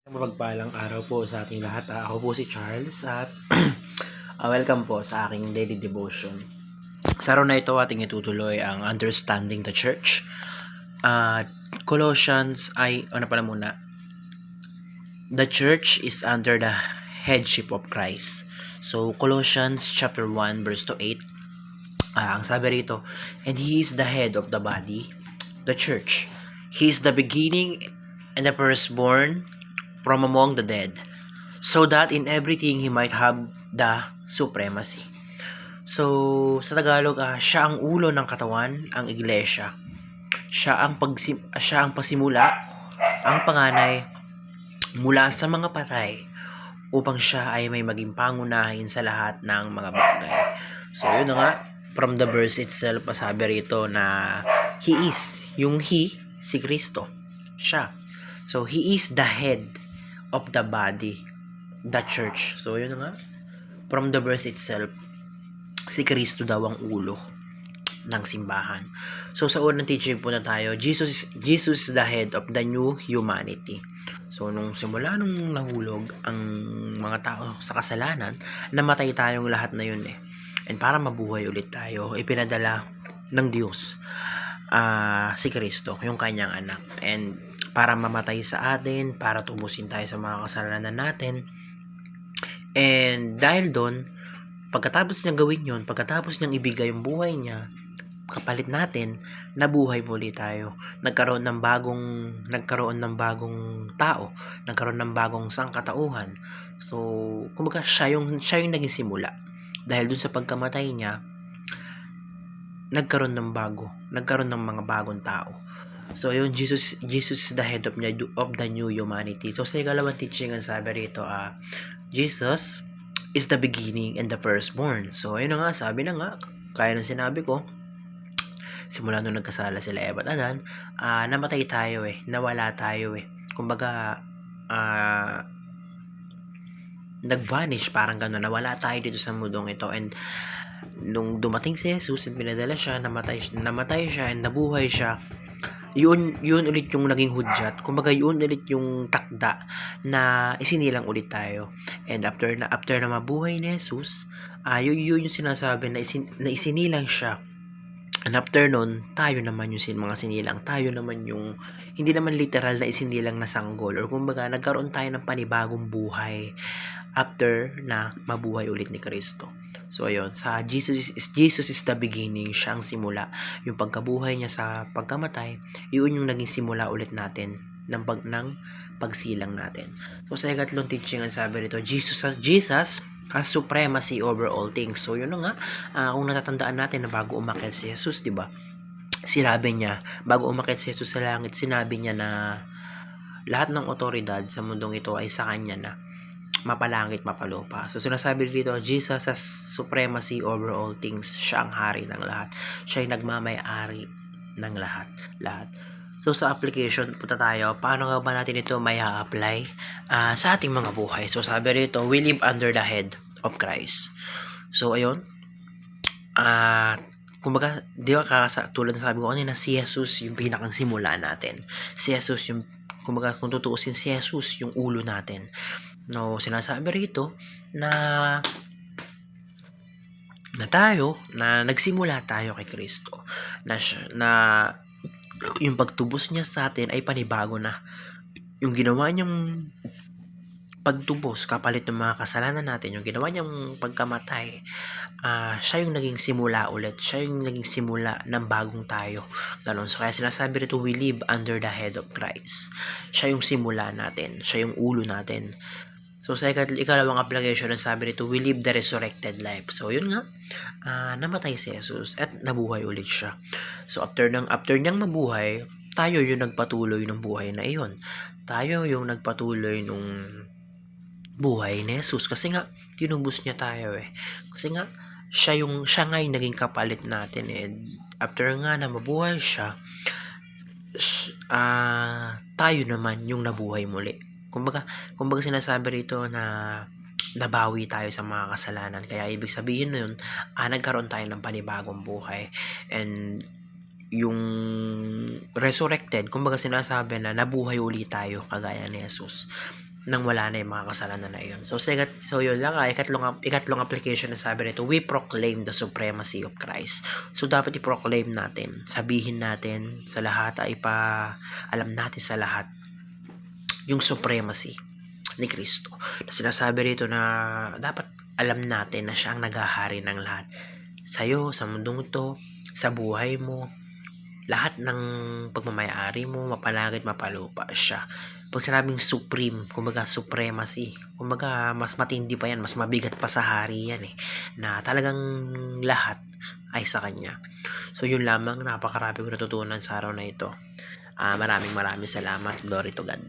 Mapagpalang araw po sa ating lahat. Ako po si Charles at welcome po sa aking daily devotion. Sa araw na ito ating itutuloy ang Understanding the Church. Colossians ay, the church is under the headship of Christ. So, Colossians chapter 1 verse to 8, ang sabi rito, and He is the head of the body, the church. He is the beginning and the firstborn from among the dead, so that in everything He might have the supremacy. So, sa Tagalog, siya ang ulo ng katawan, ang iglesia. Siya ang pasimula, ang panganay mula sa mga patay, upang siya ay may maging pangunahin sa lahat ng mga bagay. So, yun na nga, from the verse itself, masabi rito na He is, yung He, si Kristo, siya. So, He is the head of the body, the church. So, yun na nga, from the verse itself, si Kristo daw ang ulo ng simbahan. So, sa unang teaching po na tayo, Jesus is the head of the new humanity. So, nung simula nung nahulog ang mga tao sa kasalanan, namatay tayong lahat na yun eh. And para mabuhay ulit tayo, ipinadala ng Diyos si Kristo, yung kanyang anak. And para mamatay sa atin, para tubusin tayo sa mga kasalanan natin. And dahil doon, pagkatapos niyang gawin yun, pagkatapos niyang ibigay yung buhay niya, kapalit natin, nabuhay muli tayo. Nagkaroon ng bagong tao, nagkaroon ng bagong sangkatauhan. So, kumbaga siya yung naging simula. Dahil dun sa pagkamatay niya, nagkaroon ng mga bagong tao. So, yun, Jesus is the head of the new humanity. So, sa ikalawang teaching, ang sabi rito, Jesus is the beginning and the firstborn. So, ayun na nga, sabi na nga, kaya ng sinabi ko, simula nung nagkasala sila Eva at Adan, namatay tayo eh, nawala tayo eh. Kumbaga, nag-vanish, parang gano'n, nawala tayo dito sa mundong ito. And nung dumating si Jesus at pinadala siya, namatay siya and nabuhay siya, yun ulit yung naging hudyat. Kumbaga, yun ulit yung takda na isinilang ulit tayo. And after na mabuhay ni Jesus, yun yung sinasabi na isinilang siya. And after nun, tayo naman yung mga sinilang. Tayo naman yung, hindi naman literal na isinilang na sanggol. Or kumbaga, nagkaroon tayo ng panibagong buhay after na mabuhay ulit ni Kristo. So, ayun, sa Jesus is the beginning, siya ang simula. Yung pagkabuhay niya sa pagkamatay, yun yung naging simula ulit natin ng pagsilang natin. So, sa ikatlong teaching, ang sabi rito, Jesus has supremacy over all things. So, yun na nga, kung natatandaan natin na bago umakyat si Jesus, di ba? Sinabi niya, bago umakyat si Jesus sa langit, sinabi niya na lahat ng otoridad sa mundong ito ay sa kanya na, mapalangit, mapalupa. So, sinasabi dito, Jesus has supremacy over all things. Siya ang hari ng lahat. Siya yung nagmamay-ari ng lahat. So, sa application, punta tayo. Paano nga ba natin ito may apply sa ating mga buhay? So, sabi rito, we live under the head of Christ. So, ayun. Kumbaga, di ba tulad na sabi ko kanina, si Jesus yung pinakang simula natin. Si Jesus yung, kumbaga, kung tutuusin, si Jesus yung ulo natin. No, sinasabi rito na nagsimula tayo kay Kristo, na yung pagtubos niya sa atin ay panibago na. Yung ginawa niyang pagtubos kapalit ng mga kasalanan natin, yung ginawa niyang pagkamatay, siya yung naging simula ulit. Siya yung naging simula ng bagong tayo. Ganon. So, kaya sinasabi rito, we live under the head of Christ. Siya yung simula natin. Siya yung ulo natin. So, sa ikalawang application, ang sabi nito, we live the resurrected life. So, yun nga, namatay si Jesus at nabuhay ulit siya. So, after niyang mabuhay, tayo yung nagpatuloy ng buhay na iyon. Tayo yung nagpatuloy nung buhay ni Jesus. Kasi nga, tinubos niya tayo eh. Kasi nga, siya nga yung naging kapalit natin eh. After nga na mabuhay siya, tayo naman yung nabuhay muli. Kumbaga sinasabi rito na nabawi tayo sa mga kasalanan. Kaya ibig sabihin nun, nagkaroon tayo ng panibagong buhay. And yung resurrected, kumbaga sinasabi na nabuhay ulit tayo kagaya ni Jesus. nang wala na yung mga kasalanan na yun. So yun lang, ikatlong application na sabi nito, we proclaim the supremacy of Christ. So dapat i-proclaim natin, sabihin natin sa lahat, alam natin sa lahat yung supremacy ni Kristo. Na sinasabi rito na dapat alam natin na siya ang naghahari ng lahat. Sa'yo, sa mundong ito, sa buhay mo, lahat ng pagmamayari mo, mapalagit, mapalupa siya. Pag sinabing supreme, kumbaga supremacy, kumbaga mas matindi pa yan, mas mabigat pa sa hari yan na talagang lahat ay sa kanya. So yun lamang, napakarami ko natutunan sa araw na ito. Maraming salamat. Glory to God.